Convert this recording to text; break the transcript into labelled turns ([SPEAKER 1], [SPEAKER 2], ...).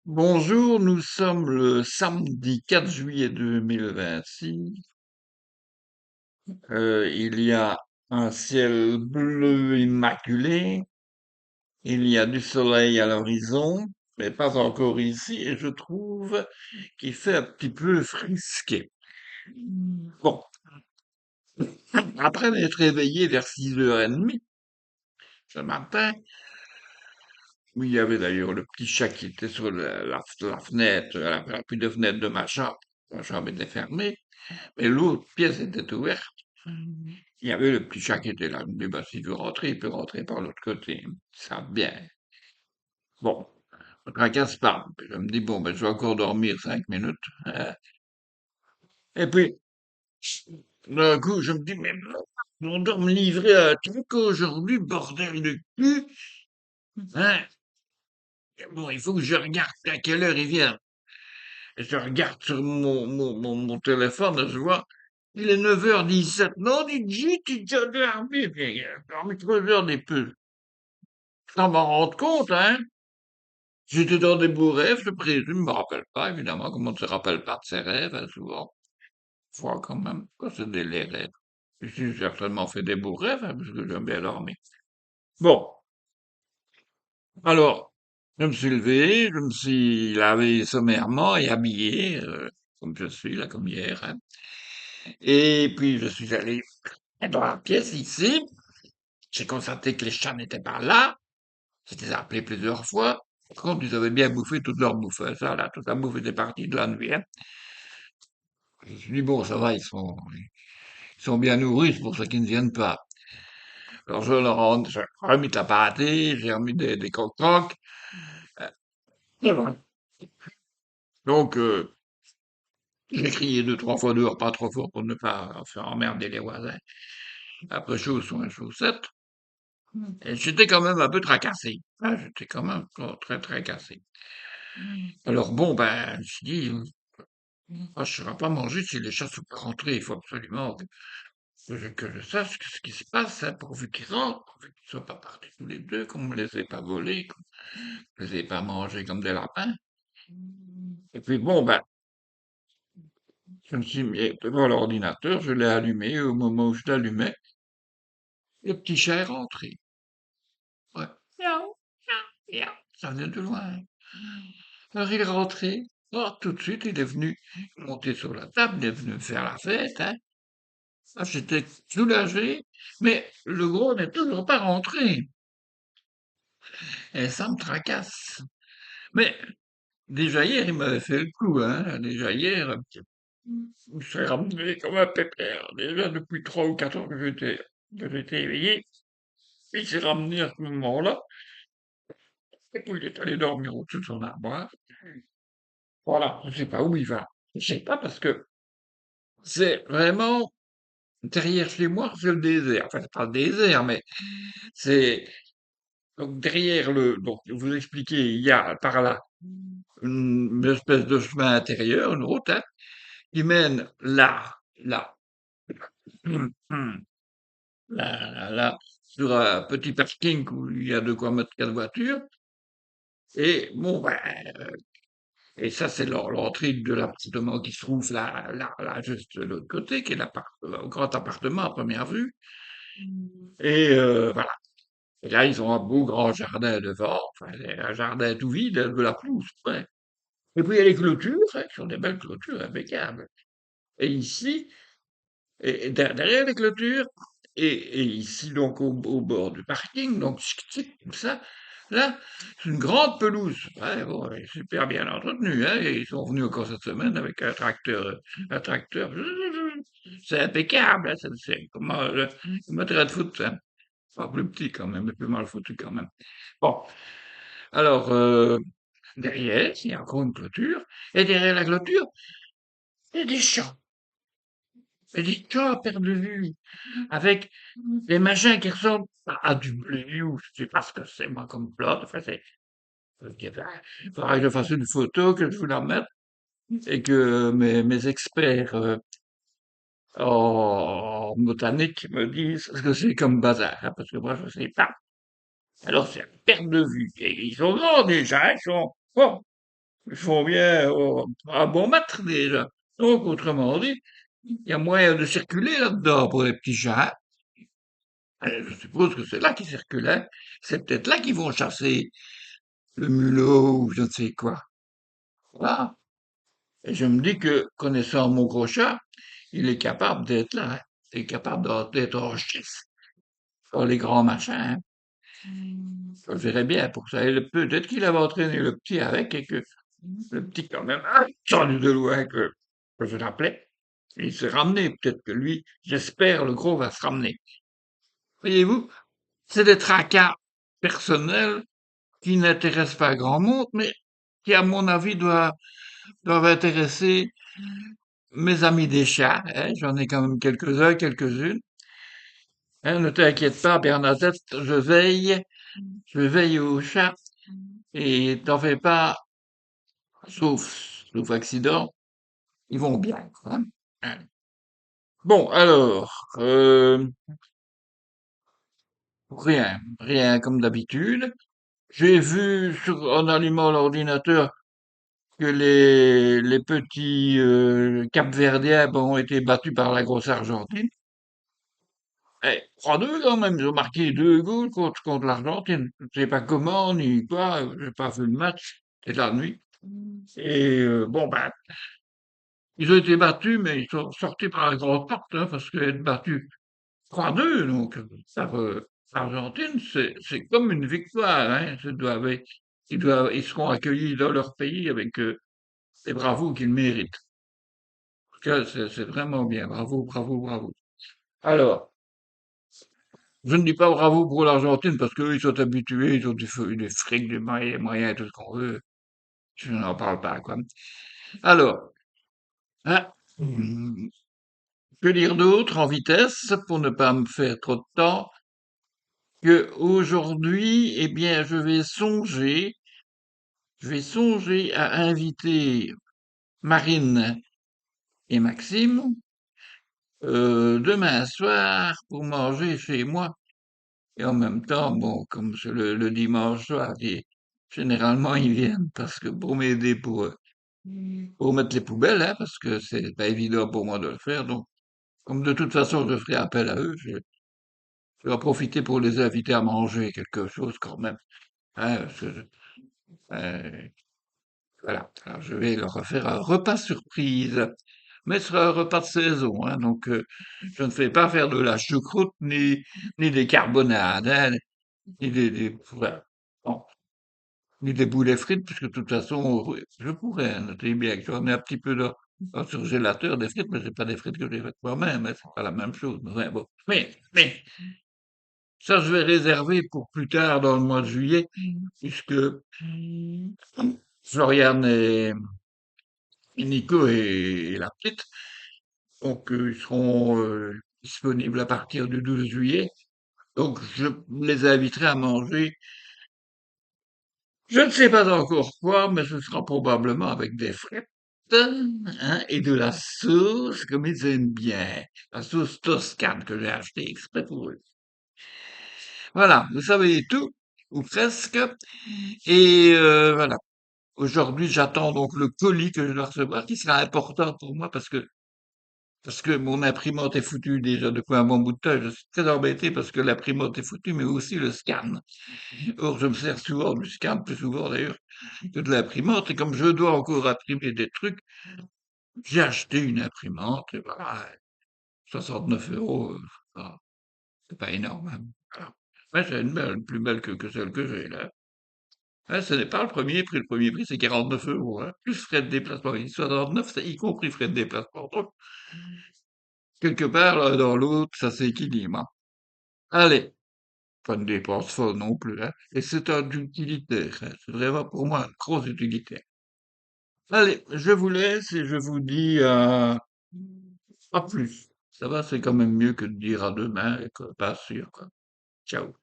[SPEAKER 1] Bonjour, nous sommes le samedi 4 juillet 2026. Il y a un ciel bleu immaculé, il y a du soleil à l'horizon, mais pas encore ici, et je trouve qu'il fait un petit peu frisqué. Bon, après m'être réveillé vers 6h30 ce matin, où il y avait d'ailleurs le petit chat qui était sur la fenêtre, la plus de fenêtre de ma chambre était fermée, mais l'autre pièce était ouverte. Il y avait le petit chat qui était là. Je me dis, bah, s'il veut rentrer, il peut rentrer par l'autre côté. Ça, bien. Bon, je me tracasse pas. Puis je me dis, bon, ben, je vais encore dormir 5 minutes. Et puis, d'un coup, je me dis, mais on doit me livrer à un truc aujourd'hui, bordel de cul. Hein? Bon, il faut que je regarde à quelle heure il vient. Et je regarde sur mon téléphone, et je vois, il est 9h17. Non, dit, tu as dormi. Puis, dormi 3 heures des peu. Sans m'en rendre compte, hein. J'étais dans des beaux rêves, je présume, je me rappelle pas, évidemment, comment on ne se rappelle pas de ses rêves, hein, souvent. Fois quand même, quand c'est les rêves. J'ai certainement fait des beaux rêves, hein, parce que j'aime bien dormir. Bon, alors, je me suis levé, je me suis lavé sommairement et habillé, comme je suis, là, comme hier, hein. Et puis, je suis allé dans la pièce ici, j'ai constaté que les chats n'étaient pas là, je les ai appelés plusieurs fois. Par contre, ils avaient bien bouffé toute leur bouffe, hein, ça, là, toute la bouffe était partie de la nuit, hein. Je me suis dit, bon, ça va, ils sont bien nourris, c'est pour ça qu'ils ne viennent pas. Alors, j'ai remis de la pâtée, j'ai remis des croque-crocs. euh, et voilà. Donc, j'ai crié 2, 3 fois dehors, pas trop fort pour ne pas faire emmerder les voisins. Après, chaussons et chaussettes. Et j'étais quand même un peu tracassé. Ah, j'étais quand même très, très cassé. Alors, bon, ben, je me suis dit, ah, je ne serai pas manger si les chats sont pas rentrés. Il faut absolument que je sache ce qui se passe, hein, pourvu qu'ils rentrent, pourvu qu'ils soient pas partis tous les deux, qu'on me les ait pas volés, qu'on me les ait pas mangés comme des lapins. Et puis bon, ben, je me suis mis devant l'ordinateur, je l'ai allumé, et au moment où je l'allumais, le petit chat est rentré. Ouais. Miaou, miaou, miaou. Ça venait de loin. Alors il est rentré. Oh, tout de suite, il est venu monter sur la table, il est venu me faire la fête, hein. Ah, j'étais soulagé, mais le gros n'est toujours pas rentré. Et ça me tracasse. Mais déjà hier, il m'avait fait le coup, hein. Déjà hier, il s'est ramené comme un pépère. Déjà depuis 3 ou 4 heures que j'étais éveillé, il s'est ramené à ce moment-là. Et puis il est allé dormir au-dessus de son armoire. Voilà, je sais pas où il va. Je sais pas parce que c'est vraiment derrière chez moi, c'est le désert. Enfin, c'est pas le désert, mais c'est donc derrière donc vous expliquez, il y a par là une espèce de chemin intérieur, une route, hein, qui mène là, là, sur un petit parking où il y a de quoi mettre 4 voitures. Et bon, ben, et ça, c'est l'entrée de l'appartement qui se trouve là, juste de l'autre côté, qui est le grand appartement à première vue. Et voilà. Et là, ils ont un beau grand jardin devant, enfin, un jardin tout vide, de la pelouse, ouais. Et puis, il y a les clôtures, hein, qui sont des belles clôtures impeccables. Et ici, derrière les clôtures, et ici, donc, au bord du parking, donc, comme ça, là, c'est une grande pelouse. Ouais, bon, elle est super bien entretenue, hein, et ils sont venus encore cette semaine avec un tracteur. C'est impeccable, hein, c'est comment, le terrain de foot, hein. Pas plus petit quand même, mais plus mal foutu quand même. Bon, alors, derrière, il y a encore une clôture, et derrière la clôture, il y a des champs. Et des champs à perte de vue, avec des machins qui ressemblent à du blé, ou je sais pas ce que c'est, moi, comme plot. Enfin, il faudra que je fasse une photo, que je vous la mette, et que mes experts en botanique me disent ce que c'est comme bazar, hein, parce que moi, je sais pas. Alors c'est à perte de vue. Et ils sont grands déjà, bon, ils font bien un bon mètre déjà. Donc, autrement dit, il y a moyen de circuler là-dedans pour les petits chats. Je suppose que c'est là qu'ils circulent. C'est peut-être là qu'ils vont chasser le mulot ou je ne sais quoi. Voilà. Et je me dis que, connaissant mon gros chat, il est capable d'être là. Il est capable d'être en chasse sur les grands machins. Je le verrais bien pour ça. Et peut-être qu'il avait entraîné le petit avec et que le petit, quand même, a entendu de loin que je l'appelais. Et il s'est ramené. Peut-être que lui, j'espère, le gros va se ramener. Voyez-vous, c'est des tracas personnels qui n'intéressent pas grand monde, mais qui, à mon avis, doivent intéresser mes amis des chats. Hein. J'en ai quand même quelques-uns, quelques-unes. Hein, ne t'inquiète pas, Bernadette, je veille aux chats et t'en fais pas, sauf accident, ils vont bien, quoi. Hein. Bon, alors, rien comme d'habitude. J'ai vu en allumant l'ordinateur que les petits Capverdiens ont été battus par la grosse Argentine. Eh, 3-2 quand même, ils ont marqué 2 goals contre l'Argentine. Je ne sais pas comment ni quoi, j'ai pas vu le match, c'est la nuit. Et bon ben, ils ont été battus, mais ils sont sortis par la grande porte, hein, parce qu'être battus 3-2, donc par l'Argentine, c'est comme une victoire, hein. Ils seront accueillis dans leur pays avec les bravos qu'ils méritent. Parce que c'est vraiment bien, bravo, bravo, bravo. Alors, je ne dis pas bravo pour l'Argentine parce qu'eux, ils sont habitués, ils ont des frics, des moyens, tout ce qu'on veut. Je n'en parle pas, quoi. Alors, hein, que dire d'autre en vitesse pour ne pas me faire trop de temps que aujourd'hui, eh bien, je vais songer à inviter Marine et Maxime demain soir pour manger chez moi. Et en même temps, bon, comme c'est le dimanche soir, généralement ils viennent parce que pour m'aider pour mettre les poubelles, hein, parce que c'est pas évident pour moi de le faire. Donc, comme de toute façon je ferai appel à eux, je vais en profiter pour les inviter à manger quelque chose quand même. Hein, euh, voilà. Alors, je vais leur faire un repas surprise. Mais ce sera un repas de saison, hein, donc je ne fais pas faire de la choucroute ni des carbonades, hein, ni voilà. Bon, ni des boulets frites, puisque de toute façon, oui, je pourrais, hein, notez bien que j'en ai un petit peu dans le surgélateur des frites, mais c'est pas des frites que j'ai faites moi-même, hein, c'est pas la même chose. Mais, ouais, bon. Mais, ça, je vais réserver pour plus tard dans le mois de juillet, puisque Floriane et Nico et la petite, donc ils seront disponibles à partir du 12 juillet. Donc, je les inviterai à manger. Je ne sais pas encore quoi, mais ce sera probablement avec des frites, hein, et de la sauce, comme ils aiment bien. La sauce toscane que j'ai achetée exprès pour eux. Voilà, vous savez tout, ou presque. Et voilà. Aujourd'hui, j'attends donc le colis que je dois recevoir, qui sera important pour moi parce que mon imprimante est foutue déjà depuis un bon bout de temps. Je suis très embêté parce que l'imprimante est foutue, mais aussi le scan. Or, je me sers souvent du scan, plus souvent d'ailleurs, que de l'imprimante. Et comme je dois encore imprimer des trucs, j'ai acheté une imprimante. Et voilà, 69 €, c'est pas énorme, hein. Voilà. Ouais, c'est une belle, plus belle que celle que j'ai là. Hein, ce n'est pas le premier prix. Le premier prix, c'est 49 €, hein, plus frais de déplacement. Et 69, c'est y compris frais de déplacement. Donc, quelque part, l'un dans l'autre, ça s'équilibre, hein. Allez, pas de dépense folle non plus, hein. Et c'est un utilitaire, hein. C'est vraiment pour moi un gros utilitaire. Allez, je vous laisse et je vous dis à plus. Ça va, c'est quand même mieux que de dire à demain et que pas sûr, quoi. Ciao.